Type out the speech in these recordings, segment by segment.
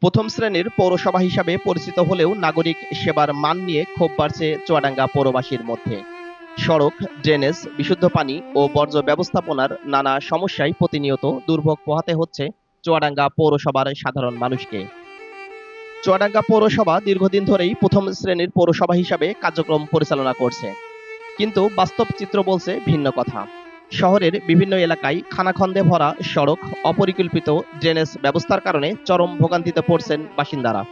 প্রথম শ্রেণীর পৌরসভা হিসাবে পরিচিত হলেও নাগরিক সেবার মান নিয়ে ক্ষোভ বাড়ছে চুয়াডাঙ্গা পৌরবাসীর মধ্যে। সড়ক, ড্রেনেজ, বিশুদ্ধ পানি ও বর্জ্য ব্যবস্থাপনার নানা সমস্যায় প্রতিনিয়ত দুর্ভোগ পোহাতে হচ্ছে চুয়াডাঙ্গা পৌরসভার সাধারণ মানুষকে। চুয়াডাঙ্গা পৌরসভা দীর্ঘদিন ধরেই প্রথম শ্রেণীর পৌরসভা হিসাবে কার্যক্রম পরিচালনা করছে, কিন্তু বাস্তব চিত্র বলছে ভিন্ন কথা। শহরের বিভিন্ন এলাকায় খানাখন্দে ভরা সড়ক, অপরিকল্পিত ড্রেনেজ ব্যবস্থার কারণে চরম ভোগান্তিতে পড়ছেন বাসিন্দারা।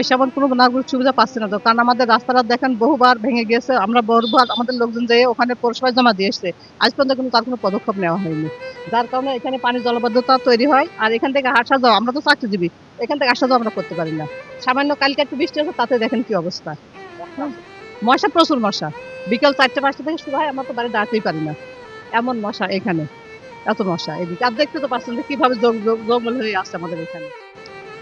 সেমন কোনো নাগরিক সুবিধা পাচ্ছে না তো, কারণ আমাদের রাস্তাটা দেখেন বহুবার ভেঙে গিয়েছে। আমরা বহুবার আমাদের লোকজন যেয়ে ওখানে পৌরসভায় জমা দিয়ে এসছে, আজ পর্যন্ত কিন্তু তার কোনো পদক্ষেপ নেওয়া হয়নি। যার কারণে এখানে পানি জলবদ্ধতা তৈরি হয়। আর এখান থেকে আসা যাওয়া, আমরা তো চাকরিজীবী, এখান থেকে আসা যাওয়া আমরা করতে পারি না। সামান্য কালকে একটু বৃষ্টি হচ্ছে, তাতে দেখেন কি অবস্থা। মশা, প্রচুর মশা। বিকেল 4টা-5টা থেকে শুরু হয়, আমরা তো বাড়ি দাঁড়াতেই পারি না, এমন মশা এখানে। এত মশা এদিকে, আর দেখতে তো পাচ্ছেন যে কিভাবে জঙ্গল হয়ে আসছে আমাদের এখানে।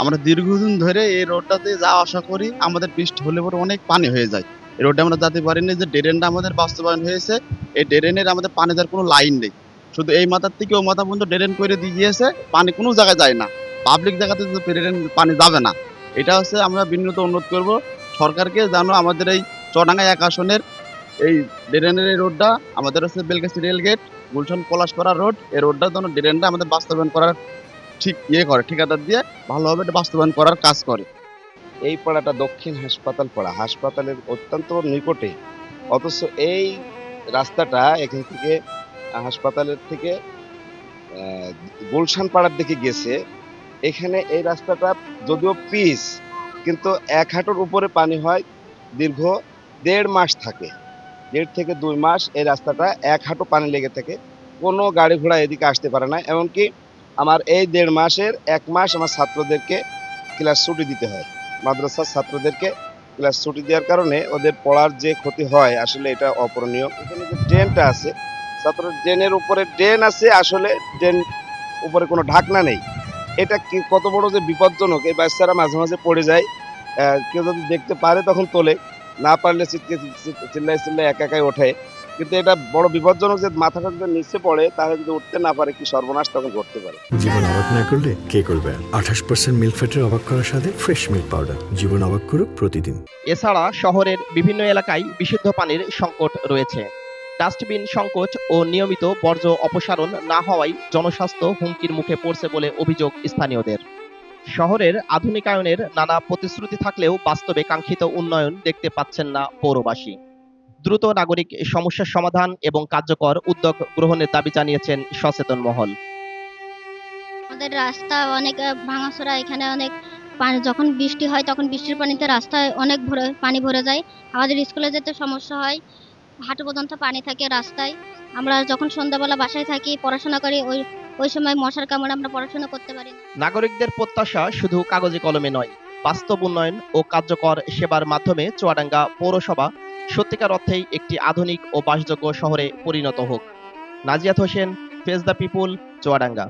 আমরা দীর্ঘদিন ধরে এই রোডটাতে যাওয়া আসা করি, আমাদের বৃষ্টি হলে পরে অনেক পানি হয়ে যায়। এই রোডে আমরা যেতে পারিনি। যে ড্রেনটা আমাদের বাস্তবায়ন হয়েছে, এই ড্রেনের আমাদের পানি দেওয়ার কোনো লাইন নেই। শুধু এই মাথার থেকে ও মাথা পর্যন্ত ড্রেন করে দিয়ে গিয়েছে, পানি কোনো জায়গায় যায় না। পাবলিক জায়গাতে ড্রেন পানি যাবে না। এটা হচ্ছে আমরা বিনীত অনুরোধ করব সরকারকে, যেন আমাদের এই চুয়াডাঙ্গা 1 আসনের এই ড্রেনের এই রোডটা, আমাদের হচ্ছে বেলগাছি রেলগেট, গুলশান পলাশপাড়া রোড, এই রোডটার জন্য ড্রেনটা আমাদের বাস্তবায়ন করার ঠিক করে, ঠিকাদার দিয়ে ভালোভাবে এটা বাস্তবায়ন করার কাজ করে। এই পাড়াটা দক্ষিণ হাসপাতাল পাড়া, হাসপাতালের অত্যন্ত নিকটে। অথচ এই রাস্তাটা এখান থেকে হাসপাতালের থেকে গুলশান পাড়ার দিকে গেছে। এখানে এই রাস্তাটা যদিও পিচ, কিন্তু 1 হাঁটুর উপরে পানি হয়। দীর্ঘ 1.5 মাস থাকে, 1.5 থেকে 2 মাস এই রাস্তাটা 1 হাঁটু পানি লেগে থাকে। কোনো গাড়ি ঘোড়া এদিকে আসতে পারে না। এমনকি আমার এই 1.5 মাসের 1 মাস আমার ছাত্রদেরকে ক্লাস ছুটি দিতে হয়। মাদ্রাসার ছাত্রদেরকে ক্লাস ছুটি দেওয়ার কারণে ওদের পড়ার যে ক্ষতি হয়, আসলে এটা অপূরণীয়। এখানে যে ড্রেনটা আছে, ছাত্র ড্রেনের উপরে ড্রেন আছে, আসলে ড্রেন উপরে কোনো ঢাকনা নেই। এটা কি কত বড় যে বিপজ্জনক! এই বাচ্চারা মাঝে মাঝে পড়ে যায়, কেউ যদি দেখতে পারে তখন তোলে, না পারলে চিল্লায় একা একাই ওঠে। কিন্তু এটা বড় বিপজ্জনক যে মাথাটা যদি নিচে পড়ে, তাহলে যদি উঠতে না পারে, কি সর্বনাশ তখন ঘটতে পারে। জীবন অবাক না করলে কে করবে? 28% মিল্ক ফ্যাটের অবাক করার সাথে ফ্রেশ মিল্ক পাউডার। জীবন অবাক করুক প্রতিদিন। এছাড়া শহরের বিভিন্ন এলাকায় বিশুদ্ধ পানির সংকট রয়েছে। ডাস্টবিন সংকোচ ও নিয়মিত বর্জ্য অপসারণ না হওয়ায় জনস্বাস্থ্য হুমকির মুখে পড়ছে বলে অভিযোগ স্থানীয়দের। শহরের আধুনিকায়নের নানা প্রতিশ্রুতি থাকলেও বাস্তবে কাঙ্ক্ষিত উন্নয়ন দেখতে পাচ্ছেন না পৌরবাসী। দ্রুত নাগরিক সমস্যার সমাধান এবং কার্যকর উদ্যোগ গ্রহণের দাবি জানিয়েছেন সচেতন মহল। আমাদের রাস্তা অনেক ভাঙাচোরা, এখানে অনেক পানি, যখন বৃষ্টি হয় তখন বৃষ্টির পানিতে রাস্তায় অনেক পানি ভরে যায়। আমাদের স্কুলে যেতে সমস্যা হয়, হাঁটু পর্যন্ত পানি থাকে রাস্তায়। আমরা যখন সন্ধ্যাবেলা বাসায় থাকি, পড়াশোনা করি, ওই সময় মশার কামড়ে আমরা পড়াশোনা করতে পারি না। নাগরিকদের প্রত্যাশা শুধু কাগজে কলমে নয়, বাস্তব উন্নয়ন ও কার্যকর সেবার মাধ্যমে চুয়াডাঙ্গা পৌরসভা সত্যিকার অর্থেই একটি আধুনিক ও বাসযোগ্য শহরে পরিণত হোক। Naziat Hossain, face the people, Chuadanga.